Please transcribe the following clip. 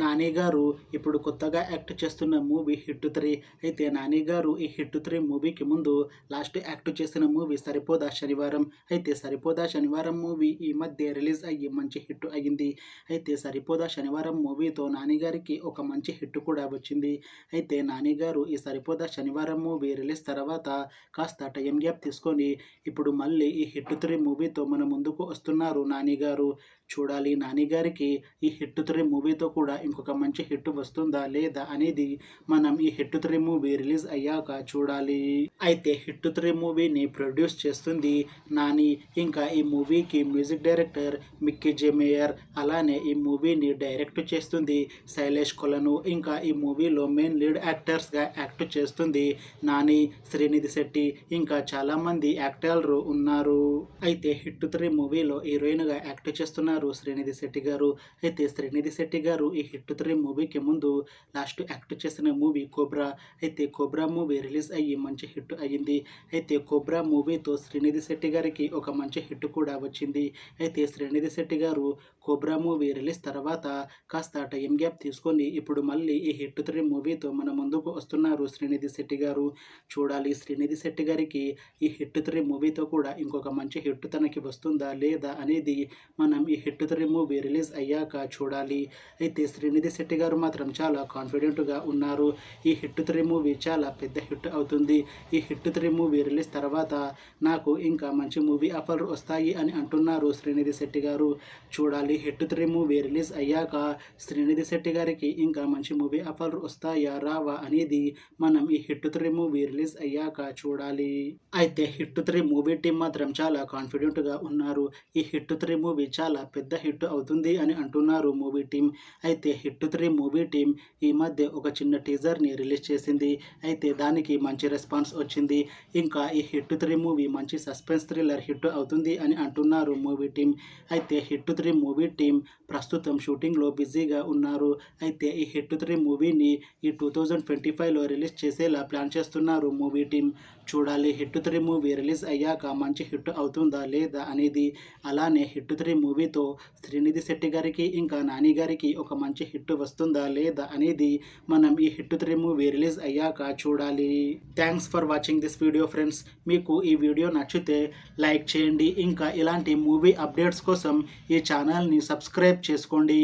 నాని గారు ఇప్పుడు కొత్తగా యాక్ట్ చేస్తున్న మూవీ హిట్ 3. అయితే నాని గారు ఈ హిట్ 3 మూవీకి ముందు లాస్ట్ యాక్ట్ చేసిన మూవీ సరిపోదా శనివారం. అయితే సరిపోదా శనివారం మూవీ ఈ మధ్య రిలీజ్ అయ్యి మంచి హిట్ అయ్యింది. అయితే సరిపోదా శనివారం మూవీతో నాని గారికి ఒక మంచి హిట్ కూడా వచ్చింది. అయితే నాని గారు ఈ సరిపోదా శనివారం మూవీ రిలీజ్ తర్వాత కాస్త టైం గ్యాప్ తీసుకొని ఇప్పుడు మళ్ళీ ఈ హిట్ 3 మూవీతో మన ముందుకు వస్తున్నారు నాని గారు. చూడాలి నాని గారికి ఈ హిట్ 3 మూవీతో కూడా ఇంకొక మంచి హిట్ వస్తుందా లేదా అనేది మనం ఈ హిట్ 3 మూవీ రిలీజ్ అయ్యాక చూడాలి. అయితే హిట్ 3 మూవీని ప్రొడ్యూస్ చేస్తుంది నాని. ఇంకా ఈ మూవీకి మ్యూజిక్ డైరెక్టర్ మిక్కీ జే మేయర్, అలానే ఈ మూవీని డైరెక్ట్ చేస్తుంది శైలేష్ కొలను. ఇంకా ఈ మూవీలో మెయిన్ లీడ్ యాక్టర్స్గా యాక్ట్ చేస్తుంది నాని, శ్రీనిధి శెట్టి, ఇంకా చాలామంది యాక్టర్లు ఉన్నారు. అయితే హిట్ 3 మూవీలో హీరోయిన్గా యాక్ట్ చేస్తున్నారు శ్రీనిధి శెట్టి గారు. అయితే శ్రీనిధి శెట్టి గారు ఈ హిట్ 3 మూవీకి ముందు లాస్ట్ యాక్ట్ చేసిన మూవీ కోబ్రా. అయితే కోబ్రా మూవీ రిలీజ్ అయ్యి మంచి హిట్ అయ్యింది. అయితే కోబ్రా మూవీతో శ్రీనిధి శెట్టి గారికి ఒక మంచి హిట్ కూడా వచ్చింది. అయితే శ్రీనిధి శెట్టి గారు కోబ్రా మూవీ రిలీజ్ తర్వాత కాస్త టైం గ్యాప్ తీసుకొని ఇప్పుడు మళ్ళీ ఈ హిట్ 3 మూవీతో మన ముందుకు వస్తున్నారు శ్రీనిధి శెట్టి గారు. చూడాలి శ్రీనిధి శెట్టి గారికి ఈ హిట్ 3 మూవీతో కూడా ఇంకొక మంచి హిట్ తనకి వస్తుందా లేదా అనేది మనం ఈ హిట్ 3 మూవీ రిలీజ్ అయ్యాక చూడాలి. అయితే శ్రీనిధి శెట్టి గారు మాత్రం చాలా కాన్ఫిడెంట్గా ఉన్నారు. ఈ హిట్ 3 మూవీ చాలా పెద్ద హిట్ అవుతుంది. ఈ హిట్ 3 మూవీ రిలీజ్ తర్వాత నాకు ఇంకా మంచి మూవీ ఆఫర్లు వస్తాయి అని అంటున్నారు శ్రీనిధి శెట్టి గారు. చూడాలి హిట్ 3 మూవీ రిలీజ్ అయ్యాక శ్రీనిధి శెట్టి గారికి ఇంకా మంచి మూవీ ఆఫర్లు వస్తాయా రావా అనేది మనం ఈ హిట్ 3 మూవీ రిలీజ్ అయ్యాక చూడాలి. అయితే హిట్ 3 మూవీ టీం మాత్రం చాలా కాన్ఫిడెంట్గా ఉన్నారు. ఈ హిట్ 3 మూవీ చాలా పెద్ద హిట్ అవుతుంది అని అంటున్నారు మూవీ టీం. అయితే హిట్ 3 మూవీ టీం ఈ మధ్య ఒక చిన్న టీజర్ని రిలీజ్ చేసింది. అయితే దానికి మంచి రెస్పాన్స్ వచ్చింది. ఇంకా ఈ హిట్ 3 మూవీ మంచి సస్పెన్స్ థ్రిల్లర్ హిట్ అవుతుంది అని అంటున్నారు మూవీ టీం. అయితే హిట్ 3 మూవీ టీం ప్రస్తుతం షూటింగ్లో బిజీగా ఉన్నారు. అయితే ఈ హిట్ 3 మూవీని ఈ 2025లో రిలీజ్ చేసేలా ప్లాన్ చేస్తున్నారు మూవీ టీం. చూడాలి హిట్ 3 మూవీ రిలీజ్ అయ్యాక మంచి హిట్ అవుతుందా లేదా అనేది. అలానే హిట్ 3 మూవీతో శ్రీనిధి శెట్టి గారికి ఇంకా నాని గారికి ఒక మంచి హిట్ వస్తుందా లేదా అనేది మనం ఈ హిట్ 3 మూవీ రిలీజ్ అయ్యాక చూడాలి. Thanks for watching this video friends. మీకు ఈ వీడియో నచ్చితే లైక్ చేయండి. ఇంకా ఇలాంటి మూవీ అప్డేట్స్ కోసం ఈ ఛానల్ని సబ్స్క్రైబ్ చేసుకోండి.